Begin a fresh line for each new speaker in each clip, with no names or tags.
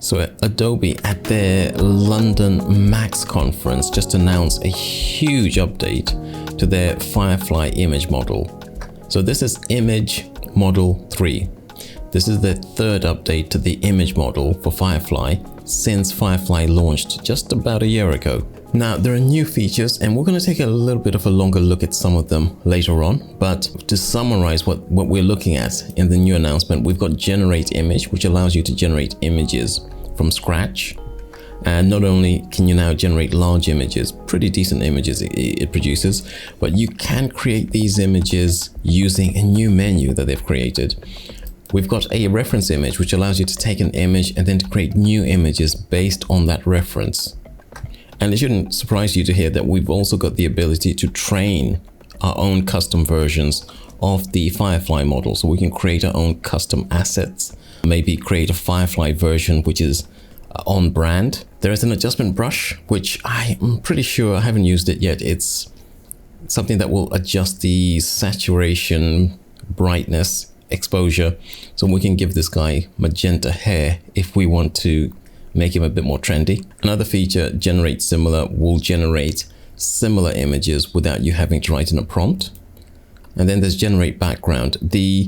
So Adobe at their London Max conference just announced a huge update to their Firefly image model. So this is Image Model 3. This is the third update to the image model for Firefly since Firefly launched just about a year ago. Now, there are new features and we're going to take a little bit of a longer look at some of them later on. But to summarize what we're looking at in the new announcement, we've got Generate Image, which allows you to generate images from scratch. And not only can you now generate large images, pretty decent images it produces, but you can create these images using a new menu that they've created. We've got a reference image, which allows you to take an image and then to create new images based on that reference. And it shouldn't surprise you to hear that we've also got the ability to train our own custom versions of the Firefly model. So we can create our own custom assets, maybe create a Firefly version which is on brand. There is an adjustment brush, which I'm pretty sure I haven't used it yet. It's something that will adjust the saturation, brightness, exposure. So we can give this guy magenta hair if we want to make him a bit more trendy. Another feature, Generate Similar, will generate similar images without you having to write in a prompt. And then there's Generate Background. The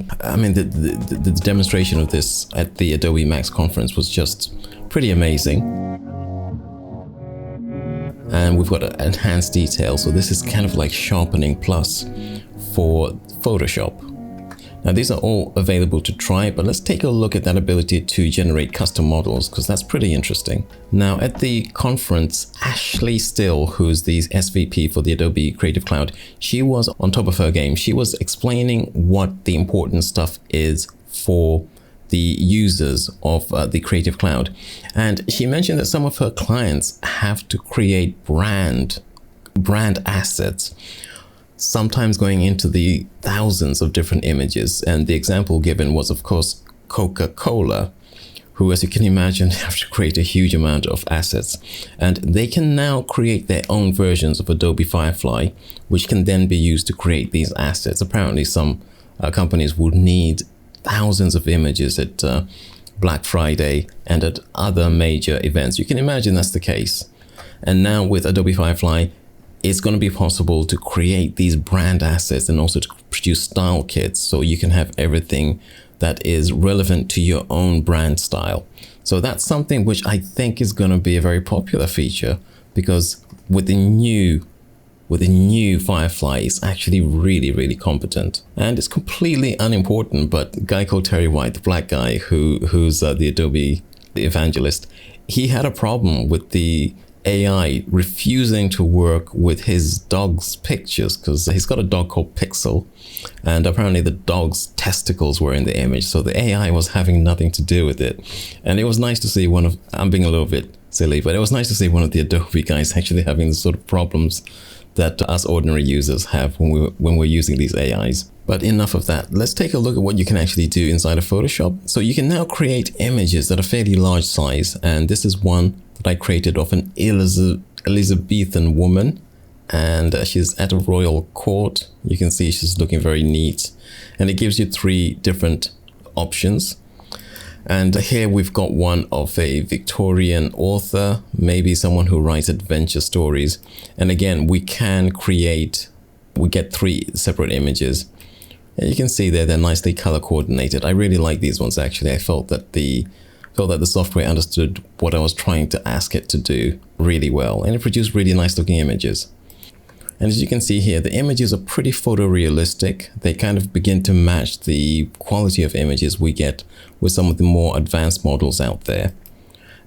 demonstration of this at the Adobe Max conference was just pretty amazing. And we've got enhanced detail. So this is kind of like sharpening plus for Photoshop. Now these are all available to try, but let's take a look at that ability to generate custom models, because that's pretty interesting. Now at the conference, Ashley Still, who's the SVP for the Adobe Creative Cloud, she was on top of her game. She was explaining what the important stuff is for the users of the Creative Cloud. And she mentioned that some of her clients have to create brand assets, sometimes going into the thousands of different images. And the example given was, of course, Coca-Cola, who, as you can imagine, have to create a huge amount of assets. And they can now create their own versions of Adobe Firefly, which can then be used to create these assets. Apparently, some companies would need thousands of images at Black Friday and at other major events. You can imagine that's the case. And now with Adobe Firefly, it's going to be possible to create these brand assets and also to produce style kits, so you can have everything that is relevant to your own brand style. So that's something which I think is going to be a very popular feature, because with the new Firefly, it's actually really competent. And it's completely unimportant, but a guy called Terry White, the black guy who's the Adobe evangelist, he had a problem with the AI refusing to work with his dog's pictures, because he's got a dog called Pixel, and apparently the dog's testicles were in the image, so the AI was having nothing to do with it. And it was nice to see I'm being a little bit silly, but it was nice to see one of the Adobe guys actually having the sort of problems that us ordinary users have when we're using these AIs. But enough of that. Let's take a look at what you can actually do inside of Photoshop. So you can now create images that are fairly large size, and this is one that I created of an Elizabethan woman, and she's at a royal court. You can see she's looking very neat, and it gives you 3 different options. And here we've got one of a Victorian author, maybe someone who writes adventure stories. And again, we get 3 separate images. And you can see they're nicely color coordinated. I really like these ones actually. I felt that the software understood what I was trying to ask it to do really well, and it produced really nice looking images. And as you can see here, the images are pretty photorealistic. They kind of begin to match the quality of images we get with some of the more advanced models out there.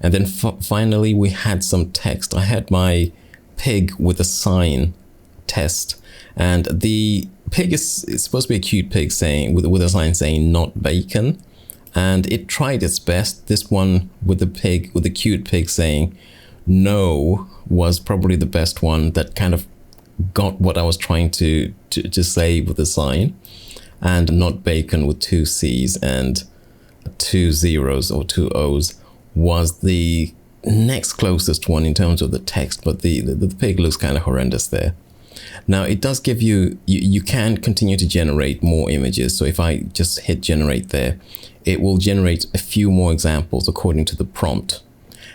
And then finally, we had some text. I had my pig with a sign test, and the pig is supposed to be a cute pig saying with a sign saying "not bacon." And it tried its best. This one with the cute pig saying no was probably the best one that kind of got what I was trying to say with the sign. And not bacon with 2 C's and 2 zeros or 2 O's was the next closest one in terms of the text, but the pig looks kind of horrendous there. Now it does give you can continue to generate more images. So if I just hit generate there, it will generate a few more examples according to the prompt.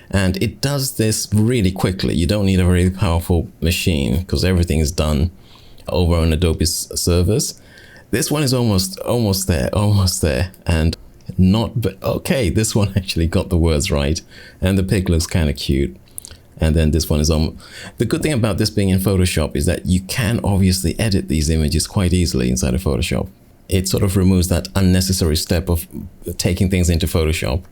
And it does this really quickly. You don't need a very powerful machine because everything is done over on Adobe's servers. This one is almost there. And okay, this one actually got the words right. And the pig looks kind of cute. And then this one is on. The good thing about this being in Photoshop is that you can obviously edit these images quite easily inside of Photoshop. It sort of removes that unnecessary step of taking things into Photoshop.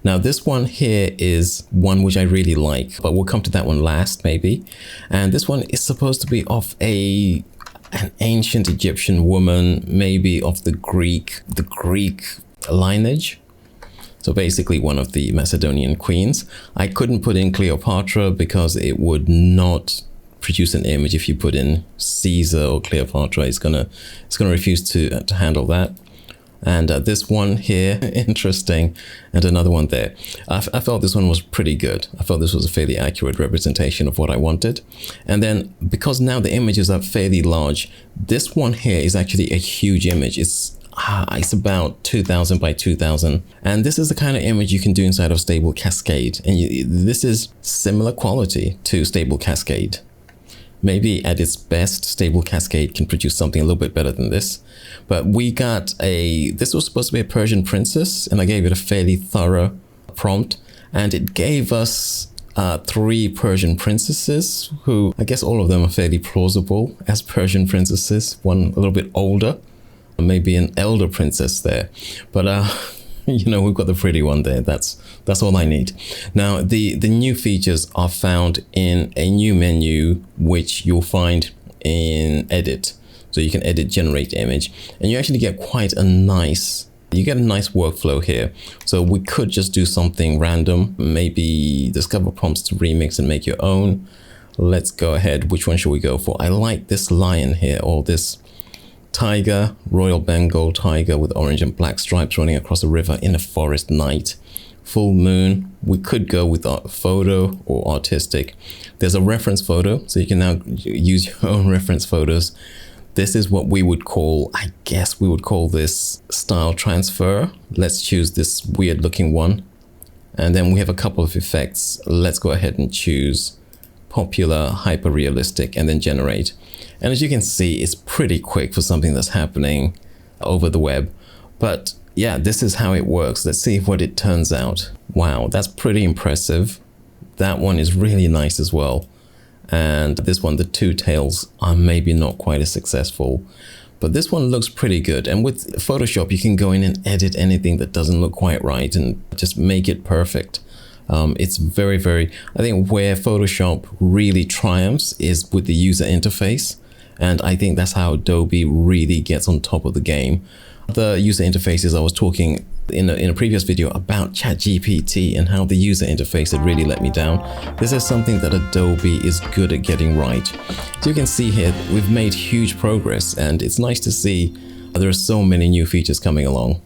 Now this one here is one which I really like, but we'll come to that one last maybe. And this one is supposed to be of an ancient Egyptian woman, maybe of the Greek lineage. So basically one of the Macedonian queens. I couldn't put in Cleopatra because it would not produce an image. If you put in Caesar or Cleopatra, it's gonna refuse to handle that. And this one here, interesting, and another one there. I felt this one was pretty good. I felt this was a fairly accurate representation of what I wanted. And then because now the images are fairly large, this one here is actually a huge image. It's about 2000 by 2000, and this is the kind of image you can do inside of Stable Cascade, and this is similar quality to Stable Cascade. Maybe at its best, Stable Cascade can produce something a little bit better than this. But we got this was supposed to be a Persian princess, and I gave it a fairly thorough prompt, and it gave us 3 Persian princesses who, I guess all of them are fairly plausible as Persian princesses. One a little bit older, maybe an elder princess there, but you know, we've got the pretty one there. That's all I need. Now the new features are found in a new menu which you'll find in edit. So you can edit generate image, and you actually get quite a nice workflow here. So we could just do something random, maybe discover prompts to remix and make your own. Let's go ahead. Which one should we go for? I like this lion here, or this tiger, Royal Bengal tiger with orange and black stripes running across a river in a forest night. Full moon. We could go with a photo or artistic. There's a reference photo, so you can now use your own reference photos. This is what we would call, I guess we would call this style transfer. Let's choose this weird looking one. And then we have a couple of effects. Let's go ahead and choose popular, hyper realistic, and then generate. And as you can see, it's pretty quick for something that's happening over the web. But yeah, this is how it works. Let's see what it turns out. Wow, that's pretty impressive. That one is really nice as well. And this one, the 2 tails are maybe not quite as successful, but this one looks pretty good. And with Photoshop, you can go in and edit anything that doesn't look quite right and just make it perfect. It's very, I think where Photoshop really triumphs is with the user interface. And I think that's how Adobe really gets on top of the game. The user interfaces, I was talking in a previous video about ChatGPT and how the user interface had really let me down. This is something that Adobe is good at getting right. So you can see here, we've made huge progress, and it's nice to see there are so many new features coming along.